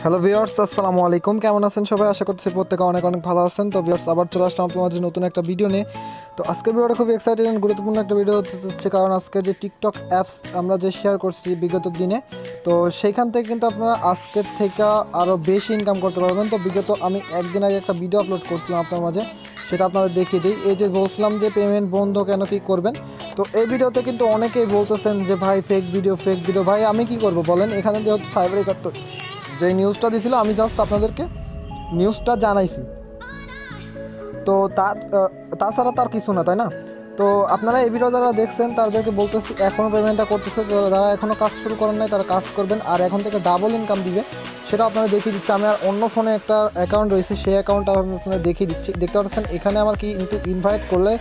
Hello viewers, আসসালামু আলাইকুম। কেমন আছেন সবাই? আশা করছি প্রত্যেকে অনেক অনেক ভালো আছেন। তো ভিউয়ার্স, আবার চলে আসলাম আপনাদের নতুন একটা ভিডিও নিয়ে। তো আজকের ভিডিওটা খুবই এক্সাইটেড এবং গুরুত্বপূর্ণ একটা ভিডিও হচ্ছে, কারণ আজকে যে টিকটক অ্যাপস আমরা যে শেয়ার করছি বিগত দিনে, তো সেইখান থেকে কিন্তু আপনারা আজকের থেকে আরও বেশি ইনকাম করতে পারবেন। তো বিগত আমি একদিন আগে একটা ভিডিও আপলোড করছিলাম আপনার মাঝে, সেটা আপনাদের দেখিয়ে দিই। এই যে বলছিলাম যে পেমেন্ট বন্ধ কেন, কী করবেন। তো এই ভিডিওতে কিন্তু অনেকেই বলতেছেন যে ভাই ফেক ভিডিও। ভাই আমি কি করব বলেন? এখানে যেহেতু সাইবার একাত্তর যে নিউজটা দিয়েছিল, আমি জাস্ট আপনাদেরকে নিউজটা জানাইছি। তো তাছাড়া তার কিছু না, তাই না? তো আপনারা এই ভিডিও যারা দেখছেন তাদেরকে বলতেছি, এখনও পেমেন্টটা করতেছে, যারা এখনও কাজ শুরু করেন নাই তারা কাজ করবেন, আর এখন থেকে ডাবল ইনকাম দিবে সেটা আপনারা দেখিয়ে দিচ্ছি। আমি আর অন্য ফোনে একটা অ্যাকাউন্ট রয়েছে, সেই অ্যাকাউন্টটা আমি আপনাদের দেখিয়ে দিচ্ছি। দেখতে পাচ্ছেন এখানে আমার কিন্তু ইনভাইট করলে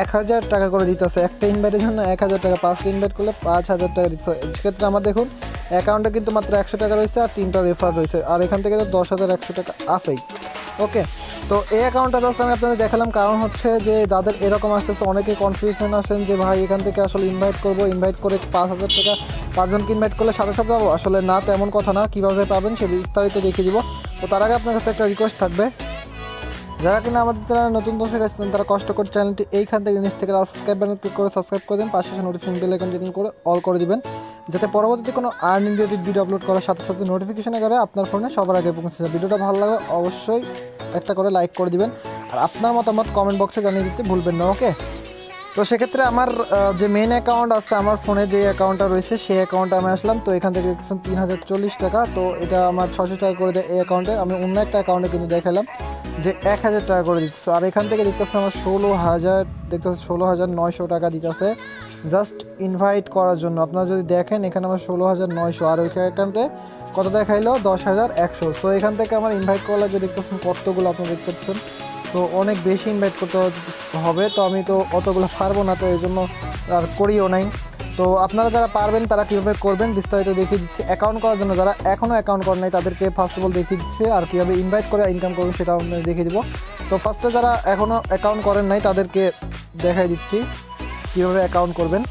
1000 টাকা করে দিতেছে। একটা ইনভাইটের জন্য 1000 টাকা, 5টা ইনভাইট করলে 5000 টাকা দিচ্ছে। সেক্ষেত্রে আমার দেখুন অ্যাকাউন্টে কিন্তু মাত্র 100 টাকা রয়েছে, আর 3টা রেফার রয়েছে, আর এখান থেকে তো 10,100 টাকা আছেই। ওকে, তো এই অ্যাকাউন্টটা জাস্ট আমি আপনাদের দেখালাম, কারণ হচ্ছে যে যাদের এরকম আসতেছে অনেকে কনফিউশন আসেন যে ভাই এখান থেকে আসলে ইনভাইট করবো, ইনভাইট করে 5000 টাকা 5 জনকে ইনভাইট করলে সাথে সাথে পাবো। আসলে না, তেমন কথা না। কীভাবে পাবেন সে বিস্তারিত দেখিয়ে দিব। তো তার আগে আপনার কাছে একটা রিকোয়েস্ট থাকবে, যারা কিনা আমাদের চ্যানেলে নতুন দর্শক আসছেন তারা কষ্ট করে চ্যানেলটি এইখান থেকে নিচ থেকে সাবস্ক্রাইব বাটন ক্লিক করে সাবস্ক্রাইব করে দেন, পাশে নোটিফিকেশন বেল আইকন ক্লিক করে অল করে দিবেন, যাতে পরবর্তীতে কোনো আর্নিং রিলেটেড ভিডিও আপলোড করার সাথে সাথে নোটিফিকেশন করে আপনার ফোনে সবার আগে পৌঁছে যায়। ভিডিওটা ভালো লাগে অবশ্যই একটা করে লাইক করে দিবেন, আর আপনার মতামত কমেন্ট বক্সে জানিয়ে দিতে ভুলবেন না। ওকে, তো সেক্ষেত্রে আমার যে মেন অ্যাকাউন্ট আছে, আমার ফোনে যে অ্যাকাউন্টটা রয়েছে সেই অ্যাকাউন্টে আমি আসলাম। তো এখান থেকে দেখছেন 3040 টাকা, তো এটা আমার 600 টাকা করে দেয় এই অ্যাকাউন্টে। আমি অন্য একটা অ্যাকাউন্টে কিন্তু দেখালাম যে 1000 টাকা করে দিতেছে, আর এখান থেকে দেখতেছে আমার 16,900 টাকা দিতেছে জাস্ট ইনভাইট করার জন্য। আপনারা যদি দেখেন এখানে আমার 16,900, আর ওই অ্যাকাউন্টে কত দেখাইলো 10,100। সো এখান থেকে আমার ইনভাইট করা লাগবে, দেখতেছেন কতগুলো আপনারা দেখতে পাচ্ছেন। তো অনেক বেশি ইনভাইট করতে হবে, তো আমি তো অতগুলো পারবো না, তো এই জন্য আর করিও নাই। তো আপনারা যারা পারবেন তারা কীভাবে করবেন বিস্তারিত দেখিয়ে দিচ্ছে। অ্যাকাউন্ট করার জন্য যারা এখনও অ্যাকাউন্ট করেন নাই তাদেরকে ফার্স্ট অফ অল দেখিয়ে দিচ্ছে, আর কীভাবে ইনভাইট করে ইনকাম করবেন সেটাও আমি দেখিয়ে দিব। তো ফার্স্টে যারা এখনও অ্যাকাউন্ট করেন নাই তাদেরকে দেখাই দিচ্ছি কীভাবে অ্যাকাউন্ট করবেন।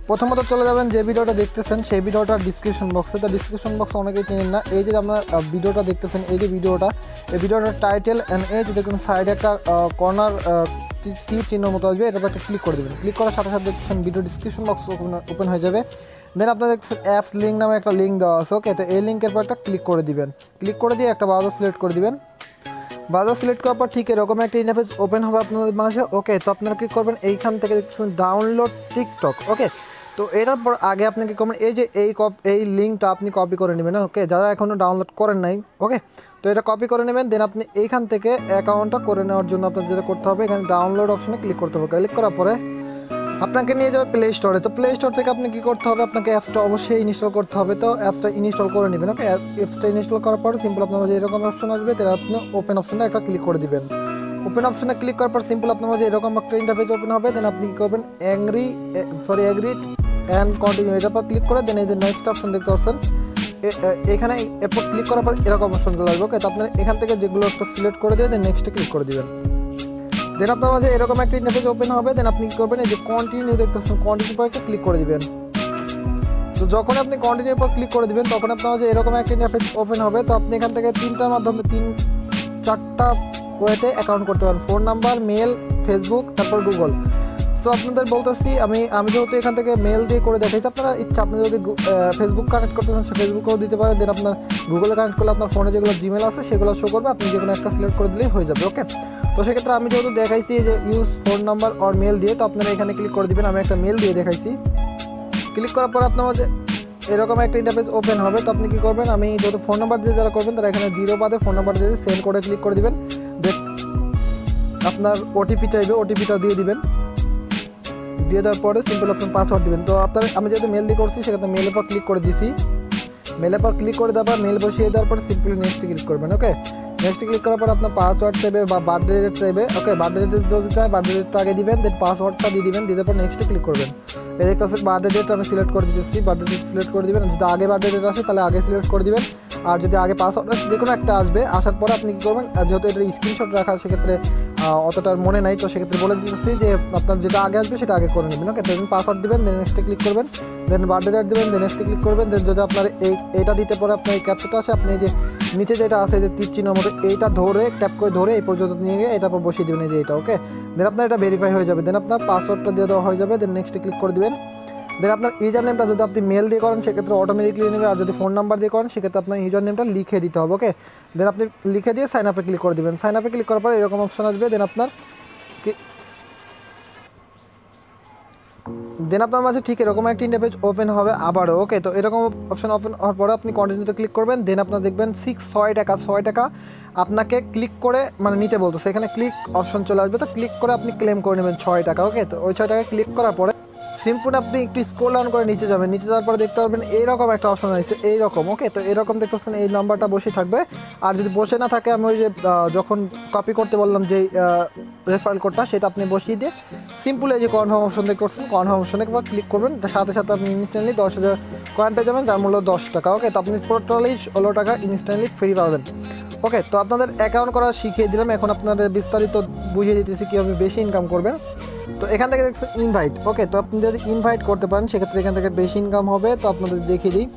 প্রথমত চলে যাবেন যে ভিডিওটা দেখতেছেন সেই ভিডিওটার ডিসক্রিপশন বক্সে। তো ডিসক্রিপশন বক্সে অনেকেই চেনেন না, এই যে আপনার ভিডিওটা দেখতেছেন, এই যে ভিডিওটা, এই ভিডিওটার টাইটেল অ্যান্ড এই যে দেখুন সাইডে একটা কর্নার তীর চিহ্ন মতো আসবে, এটার একটা ক্লিক করে দেবেন। ক্লিক করার সাথে সাথে দেখতেছেন ভিডিও ডিসক্রিপশন বক্স ওপেন হয়ে যাবে। দেন আপনার দেখছেন অ্যাপস লিঙ্ক নামে একটা লিঙ্ক দেওয়া আছে। ওকে, তো এই লিঙ্কের পর একটা ক্লিক করে দিবেন। ক্লিক করে দিয়ে একটা ব্রাউজার সিলেক্ট করে দিবেন। ব্রাউজার সিলেক্ট করার পর ঠিক এরকম একটা ইন্টারফেস ওপেন হবে আপনাদের মাঝে। ওকে, তো আপনারা কী করবেন, এইখান থেকে দেখছেন ডাউনলোড টিকটক। ওকে, তো এটার পর আগে আপনি কী করবেন, এই যে এই লিঙ্কটা আপনি কপি করে নেবেন। ওকে, যারা এখনও ডাউনলোড করেন নাই, ওকে, তো এটা কপি করে নেবেন। দেন আপনি এইখান থেকে অ্যাকাউন্টটা করে নেওয়ার জন্য আপনার যেটা করতে হবে, এখানে ডাউনলোড অপশনে ক্লিক করতে হবে। ক্লিক করার পরে আপনাকে নিয়ে যাবে প্লে স্টোরে। তো প্লে স্টোর থেকে আপনি কী করতে হবে, আপনাকে অ্যাপসটা অবশ্যই ইনস্টল করতে হবে। তো অ্যাপসটা ইনস্টল করে নেবেন। ওকে, অ্যাপসটা ইনস্টল করার পর সিম্পল আপনার যে এরকম অপশন আসবে, তাহলে আপনি ওপেন অপশনে একটা ক্লিক করে দিবেন। ওপেন অপশনে ক্লিক করার পর সিম্পল আপনার মাঝে এরকম একটা ইন্টারফেস ওপেন হবে। দেন আপনি কী করবেন, অ্যাগ্রি অ্যান্ড কন্টিনিউ, এটার পর ক্লিক করে দেন এই যে নেক্সট অপশন দেখতে পাচ্ছেন, এখানে এরপর ক্লিক করার পর এরকম অপশন চলে আসবে। ওকে, তো আপনার এখান থেকে যেগুলো একটা সিলেক্ট করে দিয়ে দেন নেক্সটে ক্লিক করে দিবেন। দেন আপনার মাঝে এরকম একটা ইন্টারফেস ওপেন হবে। দেন আপনি কী করবেন, এই যে কন্টিনিউ দেখতেছেন, কন্টিনিউ পর একটা ক্লিক করে দিবেন। তো যখন আপনি কন্টিনিউ পর ক্লিক করে দিবেন তখন আপনার মাঝে এরকম একটা ইন্টারফেস ওপেন হবে। তো আপনি এখান থেকে 3টার মাধ্যমে 3-4টা ওয়েতে অ্যাকাউন্ট করতে পারেন: ফোন নাম্বার, মেল, ফেসবুক, তারপর গুগল। সো আপনাদের বলতেছি, আমি যেহেতু এখান থেকে মেল দিয়ে করে দেখাইছি, আপনারা ইচ্ছা আপনি যদি ফেসবুক কানেক্ট করতে চান সে ফেসবুকেও দিতে পারেন। দেন আপনার গুগলে কানেক্ট করলে আপনার ফোনে যেগুলো জিমেল আছে সেগুলো শো করবে, আপনি যে কোনো একটা সিলেক্ট করে দিলেই হয়ে যাবে। ওকে, তো সেক্ষেত্রে আমি যেহেতু দেখাইছি যে ইউজ ফোন নাম্বার আর মেল দিয়ে, তো আপনারা এখানে ক্লিক করে দিবেন। আমি একটা মেল দিয়ে দেখাইছি। ক্লিক করার পর আপনার মাঝে এরকম একটা ইন্টারফেস ওপেন হবে। তো আপনি কী করবেন, আমি যেহেতু ফোন নাম্বার দিয়ে যারা করবেন তারা এখানে 0 বাদে ফোন নাম্বার দিয়ে সেন্ড করে ক্লিক করে দিবেন। আপনার ওটিপি চাইবে, ওটিপিটা দিয়ে দিবেন। দিয়ে দেওয়ার পরে সিম্পল আপনার পাসওয়ার্ড দিবেন। তো আপনার আমি যেহেতু মেল দিয়ে করছি সেক্ষেত্রে মেলের পর ক্লিক করে দিছি। মেলের পর ক্লিক করে দেওয়ার পর মেল বসিয়ে দেওয়ার পর সিম্পলি নেক্সট ক্লিক করবেন। ওকে, নেক্সট ক্লিক করার পর আপনার পাসওয়ার্ড চাইবে বা বার্থডে ডেট চাইবে। ওকে, বার্থডে ডেট যদি চাই বার্থডে ডেটটা আগে দিবেন, দেন পাসওয়ার্ডটা দিয়ে দিবেন। দিয়ে পর নেক্সটে ক্লিক করবেন। এই দেখতে পাচ্ছেন বার্থডে ডেট আমি সিলেক্ট করে দিতেছি। বার্থডে ডেট সিলেক্ট করে দিবেন। যদি আগে বার্থডে ডেট আসে তাহলে আগে সিলেক্ট করে দিবেন, আর যদি আগে পাসওয়ার্ড যে কোনো একটা আসবে, আসার পরে আপনি কী করবেন, যেহেতু এটা স্ক্রিনশট রাখা সেক্ষেত্রে অতটা মনে নাই, তো সেক্ষেত্রে বলে দিচ্ছি যে আপনার যেটা আগে আসবে সেটা আগে করে নেবেন। ওকে, তো পাসওয়ার্ড দেবেন, দেন নেক্সটে ক্লিক করবেন, দেন বার্থডে ডেট দেবেন, দেন নেক্সটে ক্লিক করবেন। দেন যদি আপনার এইটা দিতে পরে আপনার এই ক্যাপচাটা আসে, আপনি এই যে নিচে যেটা আছে যে তীর চিহ্নের মতো এইটা ধরে ট্যাপ করে ধরে এই পর্যন্ত নিয়ে গিয়ে এটা পর বসিয়ে দেবেন এই যে এটা। ওকে, দেন আপনার এটা ভেরিফাই হয়ে যাবে, দেন আপনার পাসওয়ার্ডটা দিয়ে দেওয়া হয়ে যাবে, দেন নেক্সটে ক্লিক করে দেবেন। দেন আপনার ইউজার নেমটা যদি আপনি মেল দিয়ে করেন সেক্ষেত্রে অটোমেটিকলি নেবে, আর যদি ফোন নাম্বার দিয়ে করেন সেক্ষেত্রে আপনার ইউজার নেমটা লিখে দিতে হবে। ওকে, দেন আপনি লিখে দিয়ে সাইন আপে ক্লিক করে দেবেন। সাইন আপে ক্লিক করার পর এরকম অপশন আসবে, দেন আপনার মাঝে ঠিক এরকম একটা ইন্টারফেস ওপেন হবে আবারও। ওকে, তো এরকম অপশন ওপেন হওয়ার পরে আপনি কন্টিনিউতে ক্লিক করবেন, দেন আপনার দেখবেন 6 টাকা আপনাকে ক্লিক করে মানে নিতে বলতো, সেখানে ক্লিক অপশন চলে আসবে, তো ক্লিক করে আপনি ক্লেম করে নেবেন 6 টাকা। ওকে, তো ওই 6 টাকা ক্লিক করার পরে সিম্পল আপনি একটু স্ক্রল ডাউন করে নিচে যাবেন, নিচে যাওয়ার পরে দেখতে পারবেন এইরকম একটা অপশন আছে এইরকম। ওকে, তো এরকম দেখতেছেন এই নাম্বারটা বসে থাকবে, আর যদি বসে না থাকে আমি ওই যে যখন কপি করতে বললাম যে রেফারেল কোডটা সেটা আপনি বসিয়ে দিয়ে সিম্পল এই যে কনফার্ম অপশন দেখতে পাচ্ছেন, কনফার্ম অপশনে একবার ক্লিক করবেন, সাথে সাথে আপনি ইনস্ট্যান্টলি 10,000 কয়েন পেয়ে যাবেন, যার মূল্য 10 টাকা। ওকে, তো আপনি টোটালি 16 টাকা ইনস্ট্যান্টলি ফ্রি পাবেন। ওকে, তো আপনাদের অ্যাকাউন্ট করা শিখিয়ে দিলাম, এখন আপনাদের বিস্তারিত বুঝিয়ে দিতেছি কীভাবে বেশি ইনকাম করবেন। তো এখান থেকে দেখছেন ইনভাইট। ওকে, তো আপনি যদি ইনভাইট করতে পারেন সেক্ষেত্রে এখান থেকে বেশি ইনকাম হবে। তো আপনাদের দেখিয়ে দিই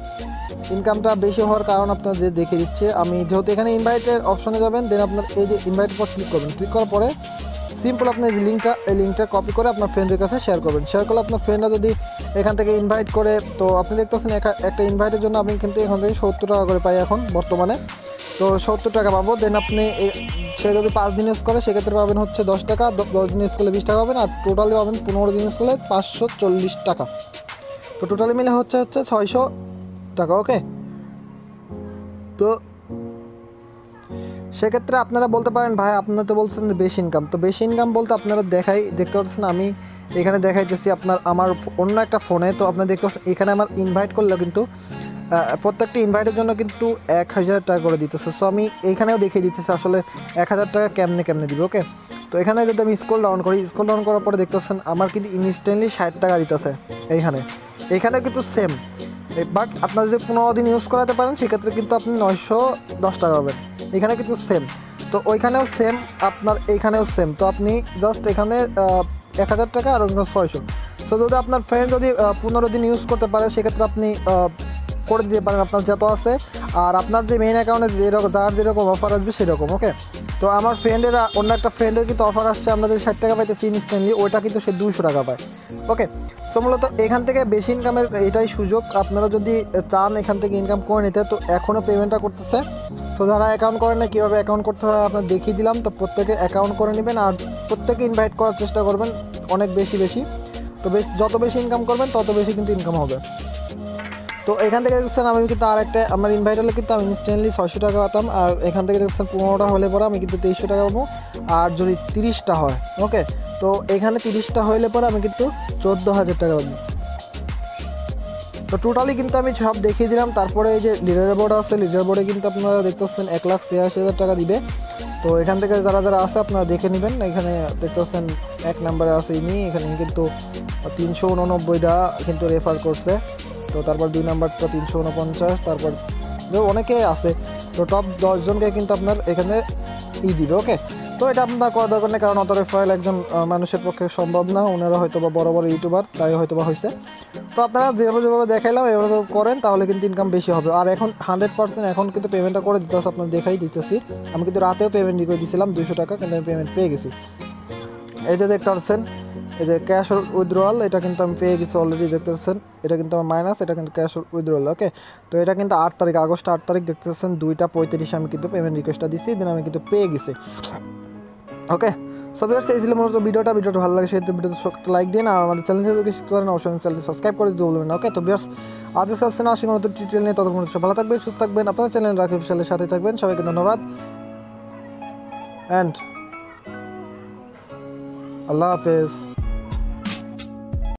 ইনকামটা বেশি হওয়ার কারণ আপনাদের দেখিয়ে দিচ্ছে আমি, যেহেতু এখানে ইনভাইটের অপশনে যাবেন, দেন আপনার এই যে ইনভাইটের পর ক্লিক করবেন, ক্লিক করার পরে সিম্পল আপনি এই লিঙ্কটা কপি করে আপনার ফ্রেন্ডের কাছে শেয়ার করবেন। শেয়ার করলে আপনার ফ্রেন্ডরা যদি এখান থেকে ইনভাইট করে, তো আপনি দেখতেছেন একটা ইনভাইটের জন্য আমি কিন্তু এখান থেকে 70 টাকা করে পাই এখন বর্তমানে, তো 70 টাকা পাবো। দেন আপনি সে যদি 5 দিন ইউজ করে সেক্ষেত্রে পাবেন হচ্ছে 10 টাকা, 10 দিন ইউজ করলে 20 টাকা পাবেন, আর টোটালি পাবেন 15 দিন ইউজ করলে 540 টাকা, তো টোটালি মিলে হচ্ছে 600 টাকা। ওকে, তো সেক্ষেত্রে আপনারা বলতে পারেন ভাই আপনারা তো বলছেন বেশি ইনকাম, তো বেশি ইনকাম বলতে আপনারা দেখতে পাচ্ছেন আমি এখানে দেখাইতেছি আমার অন্য একটা ফোনে, তো আপনারা দেখতে পাচ্ছেন এখানে আমার ইনভাইট করলেও কিন্তু প্রত্যেকটি ইনভাইটের জন্য কিন্তু 1000 টাকা করে দিতেছে। সো আমি এইখানেও দেখিয়ে দিতেছি আসলে 1000 টাকা কেমনে দিবে। ওকে, তো এখানে যদি আমি স্ক্রল ডাউন করার পরে দেখতে পাচ্ছেন আমার কিন্তু ইনস্ট্যান্টলি 60 টাকা দিতেছে এইখানে কিন্তু সেম, বাট আপনারা যদি 15 দিন ইউজ করাতে পারেন সেক্ষেত্রে কিন্তু আপনি 910 টাকা পাবেন। এখানে কিন্তু সেম, তো ওইখানেও সেম, আপনার এইখানেও সেম, তো আপনি জাস্ট এখানে 1000 টাকা আর ওখানে 600। সো যদি আপনার ফ্রেন্ড যদি 15 দিন ইউজ করতে পারে সেক্ষেত্রে আপনি করে দিতে পারেন আপনার যত আছে, আর আপনার যে মেইন অ্যাকাউন্টে যার যেরকম অফার আসবে সেরকম। ওকে, তো আমার ফ্রেন্ডেরা অন্য একটা ফ্রেন্ডের কিন্তু অফার আসছে, আমরা যদি 60 টাকা পাইতেছি ইনস্ট্যান্টলি, ওইটা কিন্তু সে 200 টাকা পায়। ওকে, সো মূলত এখান থেকে বেশি ইনকামের এটাই সুযোগ, আপনারা যদি চান এখান থেকে ইনকাম করে নিতে, তো এখনও পেমেন্টটা করতেছে। সো যারা অ্যাকাউন্ট করেন না কীভাবে অ্যাকাউন্ট করতে হয় আপনার দেখিয়ে দিলাম, তো প্রত্যেকে অ্যাকাউন্ট করে নেবেন, আর প্রত্যেকে ইনভাইট করার চেষ্টা করবেন অনেক বেশি, তো যত বেশি ইনকাম করবেন তত বেশি কিন্তু ইনকাম হবে। তো এখান থেকে দেখছেন আমি কিন্তু আমার ইনভাইট হলে কিন্তু আমি ইনস্ট্যান্টলি 600 টাকা পাতাম, আর এখান থেকে দেখছেন 15টা হলে পরে আমি কিন্তু 2300 টাকা পাবো, আর যদি 30টা হয়। ওকে, তো এখানে 30টা হলে পরে আমি কিন্তু 14,000 টাকা পাবো। তো টোটালি কিন্তু আমি সব দেখিয়ে দিলাম। তারপরে এই যে লিডার বোর্ড আছে, লিডার বোর্ডে কিন্তু আপনারা দেখতে পাচ্ছেন 1,86,000 টাকা দিবে। তো এখান থেকে যারা আছে আপনারা দেখে নেবেন, এখানে দেখতে পাচ্ছেন 1 নম্বরে আছে ইনি, এখানে কিন্তু 389টা কিন্তু রেফার করছে, তো তারপর 2 নাম্বারটা 349, তারপর অনেকে আছে, তো টপ 10 জনকে কিন্তু আপনার এখানে দিবে। ওকে, তো এটা আপনার করা দরকার নেই, কারণ অত রেফারেল একজন মানুষের পক্ষে সম্ভব না, ওনারা হয়তো বা বড় ইউটিউবার, তাই হয়তো বা হয়েছে। তো আপনারা যেভাবে দেখাইলাম এভাবে করেন তাহলে কিন্তু ইনকাম বেশি হবে। আর এখন 100% এখন কিন্তু পেমেন্টটা করে দিতে হবে, আপনার দেখাই দিতেছি। আমি কিন্তু রাতেও পেমেন্ট করে দিয়েছিলাম 200 টাকা, কিন্তু আমি পেমেন্ট পেয়ে গেছি। এই যে দেখতে পাচ্ছেন এই যে ক্যাশ উইথড্রয়াল, এটা কিন্তু আমি পেয়ে গেছি অলরেডি, দেখতে পাচ্ছেন এটা কিন্তু আমার মাইনাস, এটা কিন্তু ক্যাশ উইথড্রয়াল। ওকে, তো এটা কিন্তু 8 তারিখ, আগস্ট 8 তারিখ দেখতে পাচ্ছেন 2:35 আমি কিন্তু পেমেন্ট রিকোয়েস্টটা দিচ্ছি, দেন আমি কিন্তু পেয়ে গেছি। ওকে, সো ভিউয়ার্স এই ছিল মূলত ভিডিওটা ভালো লাগে সেটা ভিডিওতে একটা লাইক দিন, আর আমাদের চ্যানেল যদি কিছু করেন অবশ্যই চ্যানেলটি সাবস্ক্রাইব করে দিতে ভুলবেন না। ওকে, তো ভিউয়ার্স আজকে আসছে না আসলে নতুন টিউটোরিয়াল নিয়ে, ততক্ষণ সব ভালো থাকবেন, সুস্থ থাকবেন, আপনার চ্যানেল রাখি অফিসিয়ালের সাথে থাকবেন। সবাইকে ধন্যবাদ অ্যান্ড আল্লাহ হাফেজ।